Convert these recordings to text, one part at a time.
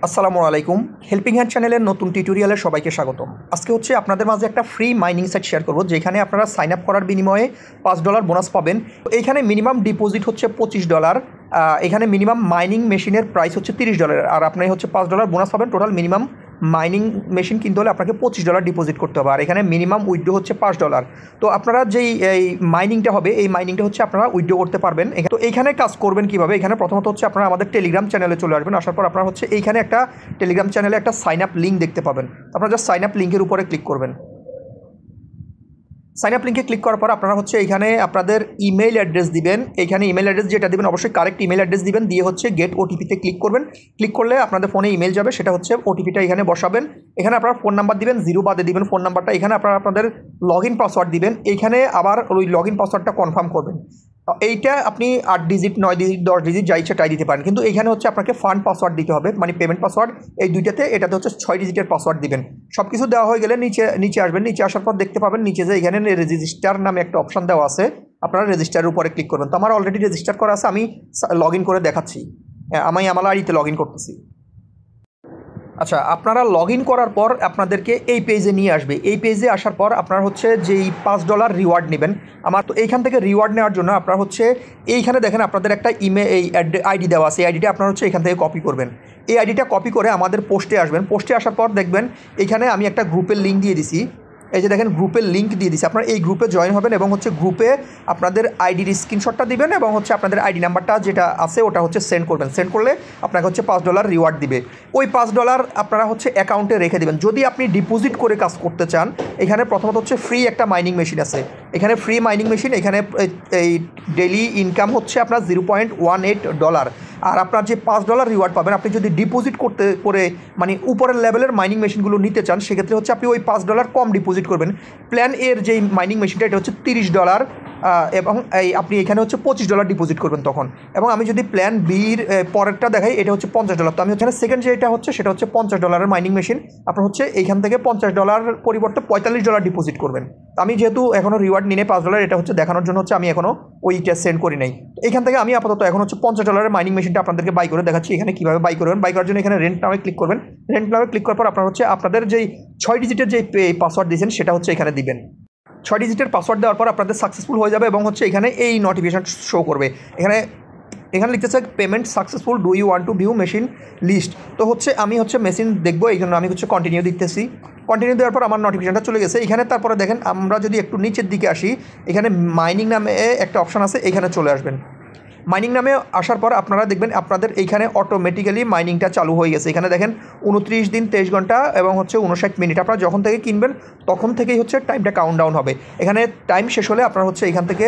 আসসালামু আলাইকুম। Helping hand চ্যানেলের নতুন টিউটোরিয়ালে সবাইকে স্বাগতম। আজকে হচ্ছে আপনাদের মাঝে একটা ফ্রি মাইনিং সাইট শেয়ার করব, যেখানে আপনারা সাইন আপ করার বিনিময়ে $5 বোনাস পাবেন। এইখানে মিনিমাম ডিপোজিট হচ্ছে $25। এখানে মিনিমাম মাইনিং মেশিনের প্রাইস হচ্ছে $30, আর আপনি হচ্ছে $5 বোনাস পাবেন। টোটাল মিনিমাম মাইনিং মেশিন কিনতে হলে আপনাকে $25 ডিপোজিট করতে হবে, আর এখানে মিনিমাম উইথড্র হচ্ছে $5। তো আপনারা যেই এই মাইনিংটা হবে, এই মাইনিংটা হচ্ছে আপনারা উইথড্র করতে পারবেন। তো এইখানে কাজ করবেন কীভাবে? এখানে প্রথমত হচ্ছে আপনারা আমাদের টেলিগ্রাম চ্যানেলে চলে আসবেন। আসার পর আপনারা হচ্ছে এইখানে একটা টেলিগ্রাম চ্যানেলে একটা সাইন আপ লিঙ্ক দেখতে পাবেন। আপনারা জাস্ট সাইন আপ লিঙ্কের উপরে ক্লিক করবেন। সাইন আপ লিঙ্কে ক্লিক করার পর আপনারা হচ্ছে এখানে আপনাদের ইমেল অ্যাড্রেস দিবেন। এখানে ইমেল অ্যাড্রেস যেটা দিবেন অবশ্যই কারেক্ট ইমেল অ্যাড্রেস দিবেন, দিয়ে হচ্ছে গেট ওটিপিতে ক্লিক করবেন। ক্লিক করলে আপনাদের ফোনে ইমেল যাবে, সেটা হচ্ছে ওটিপিটা এখানে বসাবেন। এখানে আপনারা ফোন নাম্বার দিবেন, 0 বাদে দিবেন ফোন নাম্বারটা। এখানে আপনারা আপনাদের লগ ইন পাসওয়ার্ড দিবেন। এখানে আবার ওই লগ ইন পাসওয়ার্ডটা কনফার্ম করবেন। এইটা আপনি 8 ডিজিট 9 ডিজিট 10 ডিজিট যা ইচ্ছা তাই দিতে পারেন, কিন্তু এখানে হচ্ছে আপনাকে ফান্ড পাসওয়ার্ড দিতে হবে, মানে পেমেন্ট পাসওয়ার্ড। এই দুইটাতে এটাতে হচ্ছে 6 ডিজিটের পাসওয়ার্ড দিবেন। সব কিছু দেওয়া হয়ে গেলে নিচে আসবেন। নিচে আসার পর দেখতে পাবেন নিচে যে এখানে রেজিস্টার নামে একটা অপশন দেওয়া আছে, আপনারা রেজিস্টারের উপরে ক্লিক করবেন। তো আমার অলরেডি রেজিস্টার করা আছে, আমি লগ ইন করে দেখাচ্ছি। আমি আমার আইডিতে লগ ইন করতেছি। আচ্ছা, আপনারা লগ ইন করার পর আপনাদেরকে এই পেজে নিয়ে আসবে। এই পেজে আসার পর আপনারা হচ্ছে যেই $5 রিওয়ার্ড নেবেন, আমার তো এইখান থেকে রিওয়ার্ড নেওয়ার জন্য আপনারা হচ্ছে এইখানে দেখেন আপনাদের একটা এই আইডি দেওয়া আছে। এই আইডিটা আপনারা হচ্ছে এখান থেকে কপি করবেন। এই আইডিটা কপি করে আমাদের পোস্টে আসবেন। পোস্টে আসার পর দেখবেন এখানে আমি একটা গ্রুপের লিঙ্ক দিয়ে দিছি। এই যে দেখেন গ্রুপের লিঙ্ক দিয়ে দিচ্ছি। আপনারা এই গ্রুপে জয়েন হবেন এবং হচ্ছে গ্রুপে আপনাদের আইডির স্ক্রিনশটটা দিবেন এবং হচ্ছে আপনাদের আইডি নাম্বারটা যেটা আছে ওটা হচ্ছে সেন্ড করবেন। সেন্ড করলে আপনাকে হচ্ছে $5 রিওয়ার্ড দিবে। ওই $5 আপনারা হচ্ছে অ্যাকাউন্টে রেখে দেবেন। যদি আপনি ডিপোজিট করে কাজ করতে চান, এখানে প্রথমত হচ্ছে ফ্রি একটা মাইনিং মেশিন আছে। এখানে ফ্রি মাইনিং মেশিন, এখানে এই ডেইলি ইনকাম হচ্ছে আপনার $0.18। আর আপনার যে $5 রিওয়ার্ড পাবেন, আপনি যদি ডিপোজিট করে মানে উপরের লেভেলের মাইনিং মেশিনগুলো নিতে চান, সেক্ষেত্রে হচ্ছে আপনি ওই $5 কম ডিপোজিট করবেন। প্ল্যান এর যেই মাইনিং মেশিনটা এটা হচ্ছে $30, এবং আপনি এখানে হচ্ছে $25 ডিপোজিট করবেন তখন। এবং আমি যদি প্ল্যান বির পরেরটা দেখাই, এটা হচ্ছে $50। তো আমি হচ্ছে সেকেন্ড যেটা হচ্ছে সেটা হচ্ছে $50 মাইনিং মেশিন। আপনার হচ্ছে এইখান থেকে $50 পরিবর্তে $45 ডিপোজিট করবেন। আমি যেহেতু এখনও রিওয়ার্ড নিয়ে $5, এটা হচ্ছে দেখানোর জন্য হচ্ছে আমি এখনও ওইটা সেন্ড করি নাই। তো এখান থেকে আমি আপাতত এখন হচ্ছে $50 মাইনিং মেশিনটা আপনাদেরকে বাই করে দেখাচ্ছি। এখানে কীভাবে বাই করবেন। বাই করার জন্য এখানে রেন্ট নামে ক্লিক করবেন। রেন্ট নামে ক্লিক করার পর আপনার হচ্ছে আপনাদের যেই 6 ডিজিটের যে পাসওয়ার্ড দিয়েছেন সেটা হচ্ছে এখানে দিবেন। 6 ডিজিটের পাসওয়ার্ড দেওয়ার পর আপনাদের সাকসেসফুল হয়ে যাবে এবং হচ্ছে এখানে এই নোটিফিকেশন শো করবে। এখানে লিখতেছে payment successful, do you want to view machine list. তো হচ্ছে আমি হচ্ছে মেশিন দেখবো, এই জন্য আমি হচ্ছে কন্টিনিউ দিতেছি। কন্টিনিউ দেওয়ার পর আমার নোটিফিকেশনটা চলে গেছে এখানে। তারপরে দেখেন আমরা যদি একটু নিচের দিকে আসি, এখানে মাইনিং নামে একটা অপশান আছে, এখানে চলে আসবেন। মাইনিং নামে আসার পর আপনারা দেখবেন আপনাদের এইখানে অটোমেটিক্যালি মাইনিংটা চালু হয়ে গেছে। এখানে দেখেন 29 দিন 23 ঘন্টা এবং হচ্ছে 59 মিনিট। আপনারা যখন থেকে কিনবেন তখন থেকেই হচ্ছে টাইমটা কাউন্ট ডাউন হবে। এখানে টাইম শেষ হলে আপনারা হচ্ছে এখান থেকে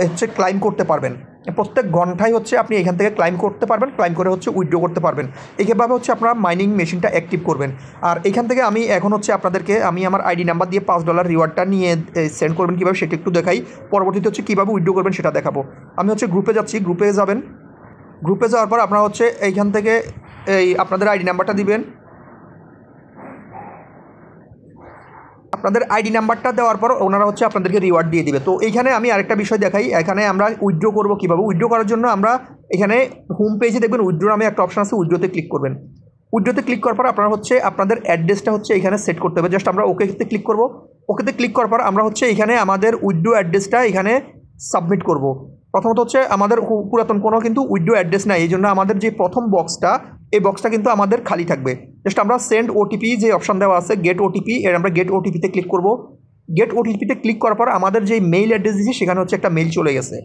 হচ্ছে ক্লাইম করতে পারবেন। প্রত্যেক ঘন্টায় হচ্ছে আপনি এখান থেকে ক্লাইম করতে পারবেন, ক্লাইম করে হচ্ছে উইথড্র করতে পারবেন। এইভাবে হচ্ছে আপনারা মাইনিং মেশিনটা অ্যাক্টিভ করবেন। আর এখান থেকে আমি এখন হচ্ছে আপনাদেরকে আমি আমার আইডি নাম্বার দিয়ে $5 রিওয়ার্ডটা নিয়ে সেন্ড করবেন কীভাবে সেটা একটু দেখাই। পরবর্তীতে হচ্ছে কীভাবে উইথড্র করবেন সেটা দেখাবো। আমি হচ্ছে গ্রুপে যাচ্ছি। গ্রুপে যাবেন। গ্রুপে যাওয়ার পর আপনারা হচ্ছে এইখান থেকে আপনাদের আইডি নাম্বারটা দিবেন। আপনাদের আইডি নাম্বারটা দেওয়ার পর ওনারা হচ্ছে আপনাদেরকে রিওয়ার্ড দিয়ে দিবে। তো এইখানে আমি আরেকটা বিষয় দেখাই। এখানে আমরা উইথড্র করবো কীভাবে। উইথড্র করার জন্য আমরা এখানে হোম পেজে দেখবেন উইথড্র নামে একটা অপশন আছে, উইথড্রতে ক্লিক করবেন। উইথড্রতে ক্লিক করার পর আপনারা হচ্ছে আপনাদের অ্যাড্রেসটা হচ্ছে এখানে সেট করতে হবে। জাস্ট আমরা ওকেতে ক্লিক করব। ওকেতে ক্লিক করার পর আমরা হচ্ছে এখানে আমাদের উইথড্র অ্যাড্রেসটা এখানে সাবমিট করব। প্রথমত হচ্ছে আমাদের পুরাতন কোনো কিন্তু উইথড্র অ্যাড্রেস নাই, এই জন্য আমাদের যে প্রথম বক্সটা, এই বক্সটা কিন্তু আমাদের খালি থাকবে। জাস্ট আমরা সেন্ড ওটিপি যে অপশান দেওয়া আছে গেট ওটিপি, এর আমরা গেট ওটিপিতে ক্লিক করব। গেট ওটিপিতে ক্লিক করার পর আমাদের যে মেইল অ্যাড্রেস দিয়েছি সেখানে হচ্ছে একটা মেইল চলে গেছে।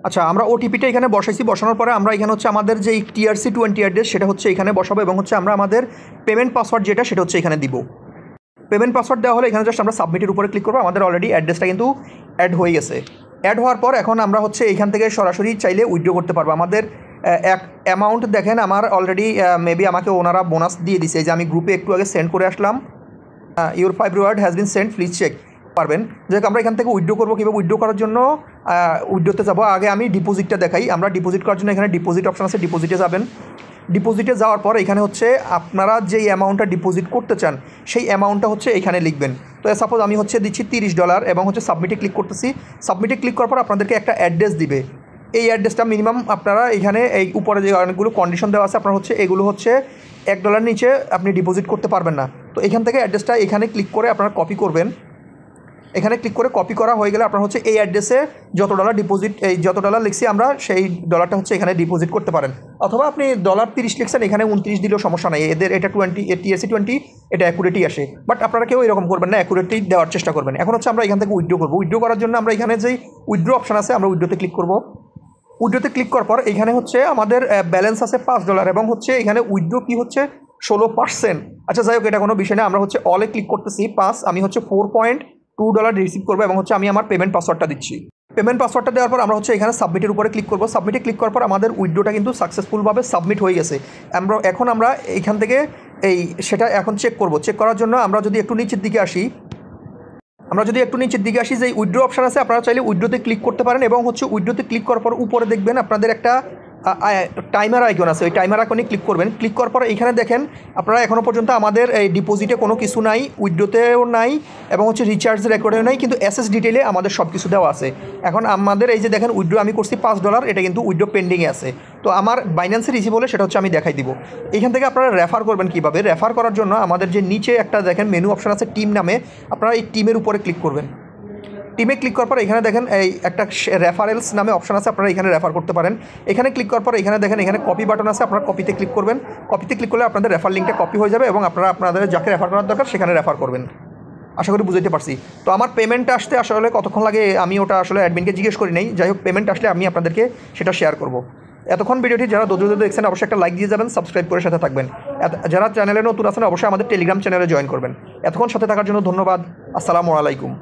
আচ্ছা, আমরা ওটিপিটা এখানে বসাইছি। বসানোর পরে আমরা এখানে হচ্ছে আমাদের যে TRC20 অ্যাড্রেস সেটা হচ্ছে এখানে বসাবো এবং হচ্ছে আমরা আমাদের পেমেন্ট পাসওয়ার্ড যেটা সেটা হচ্ছে এখানে দিব। পেমেন্ট পাসওয়ার্ড দেওয়া হলে এখানে জাস্ট আমরা সাবমিটের উপরে ক্লিক করবো। আমাদের অলরেডি অ্যাড্রেসটা কিন্তু অ্যাড হয়ে গেছে। অ্যাড হওয়ার পর এখন আমরা হচ্ছে এখান থেকে সরাসরি চাইলে উইথড্র করতে পারবো। আমাদের এক অ্যামাউন্ট দেখেন আমার অলরেডি মেবি আমাকে ওনারা বোনাস দিয়ে দিছে, যে আমি গ্রুপে একটু আগে সেন্ড করে আসলাম। Your 5 reward has been send, please check পারবেন। যাই আমরা এখান থেকে উইথড্র করবো কীভাবে। উইথড্র করার জন্য উইথড্রতে যাবো। আগে আমি ডিপোজিটটা দেখাই। আমরা ডিপোজিট করার জন্য এখানে ডিপোজিট অপশন আছে, ডিপোজিটে যাবেন। ডিপোজিটে যাওয়ার পর এখানে হচ্ছে আপনারা যেই অ্যামাউন্টটা ডিপোজিট করতে চান সেই অ্যামাউন্টটা হচ্ছে এখানে লিখবেন। তো সাপোজ আমি হচ্ছে দিচ্ছি $30 এবং হচ্ছে সাবমিটে ক্লিক করতেছি। সাবমিটে ক্লিক করার পর আপনাদেরকে একটা অ্যাড্রেস দিবে। এই অ্যাড্রেসটা মিনিমাম আপনারা এখানে এই উপরে যে অনেকগুলো কন্ডিশন দেওয়া আছে আপনার হচ্ছে এগুলো হচ্ছে $1 নিচে আপনি ডিপোজিট করতে পারবেন না। তো এখান থেকে অ্যাড্রেসটা এখানে ক্লিক করে আপনারা কপি করবেন। এখানে ক্লিক করে কপি করা হয়ে গেলে আপনার হচ্ছে এই অ্যাড্রেসে যত ডলার ডিপোজিট যত ডলার লিখছি আমরা সেই ডলারটা হচ্ছে এখানে ডিপোজিট করতে পারেন। অথবা আপনি $30 লিখছেন এখানে 29 দিলেও সমস্যা নেই, এদের এটা TSC20 এটা অ্যাকুরেটই আসে। বাট আপনারা কেউ এরকম করবেন না, অ্যাকুরেটই দেওয়ার চেষ্টা করবেন। এখন হচ্ছে আমরা এখান থেকে উইথড্র করবো। উইথড্র করার জন্য আমরা এখানে যেই উইথড্র অপশান আছে আমরা উইথড্রতে ক্লিক করবো। উইথড্রতে ক্লিক করার পর এখানে হচ্ছে আমাদের ব্যালেন্স আছে $5 এবং হচ্ছে এখানে উইথড্র কি হচ্ছে 16%। আচ্ছা যাই হোক, এটা কোনো বিষয় না। আমরা হচ্ছে অলে ক্লিক করতেছি 5, আমি হচ্ছে $4.2 রিসিভ করবো এবং হচ্ছে আমি আমার পেমেন্ট পাসওয়ার্ডটা দিচ্ছি। পেমেন্ট পাসওয়ার্ডটা দেওয়ার পর আমরা হচ্ছে এখানে সাবমিটের উপরে ক্লিক করবো। সাবমিটে ক্লিক করার পর আমাদের উইথড্রটা কিন্তু সাকসেসফুলভাবে সাবমিট হয়ে গেছে। এখন আমরা এখান থেকে সেটা এখন চেক করব। চেক করার জন্য আমরা যদি একটু নিচের দিকে আসি যে উইথড্র অপশান আছে আপনারা চাইলে উইথড্রতে ক্লিক করতে পারেন এবং হচ্ছে উইথড্রতে ক্লিক করার পর উপরে দেখবেন আপনাদের একটা টাইমার আইকন আছে, ওই টাইমার আইকনে ক্লিক করবেন। ক্লিক করার পর এখানে দেখেন আপনারা এখনও পর্যন্ত আমাদের এই ডিপোজিটে কোনো কিছু নাই, উইথড্রোতেও নাই এবং হচ্ছে রিচার্জ রেকর্ডেও নাই, কিন্তু এসএস ডিটেলে আমাদের সব কিছু দেওয়া আছে। এখন আমাদের এই যে দেখেন উইথড্রো আমি করছি $5, এটা কিন্তু উইথড্রো পেন্ডিংয়ে আছে। তো আমার বাইন্যান্সে রিসিভ হলে সেটা হচ্ছে আমি দেখাই দিব। এখান থেকে আপনারা রেফার করবেন কীভাবে? রেফার করার জন্য আমাদের যে নিচে একটা দেখেন মেনু অপশান আছে টিম নামে, আপনারা এই টিমের উপরে ক্লিক করবেন। টিমে ক্লিক করার পর এখানে দেখেন এই একটা রেফারেলস নামে অপশান আছে, আপনারা এখানে রেফার করতে পারেন। এখানে ক্লিক করার পর এখানে দেখেন এখানে কপি বাটন আছে, আপনারা কপিতে ক্লিক করবেন। কপিতে ক্লিক করলে আপনাদের রেফার লিঙ্কটা কপি হয়ে যাবে এবং আপনারা আপনাদের যাকে রেফার করার দরকার সেখানে রেফার করবেন। আশা করি বুঝতে পারছি। তো আমার পেমেন্টটা আসতে আসলে কতক্ষণ লাগে আমি ওটা আসলে অ্যাডমিনকে জিজ্ঞেস করি নাই। যাই হোক, পেমেন্ট আসলে আমি আপনাদেরকে সেটা শেয়ার করব। এতক্ষণ ভিডিওটি যারা ধৈর্য দেখছেন অবশ্যই একটা লাইক দিয়ে যাবেন, সাবস্ক্রাইব করে সাথে থাকবেন। যারা চ্যানেলে নতুন আছেন অবশ্যই আমাদের টেলিগ্রাম চ্যানেলে জয়েন করবেন। এতক্ষণ সাথে থাকার জন্য ধন্যবাদ। আসসালামু আলাইকুম।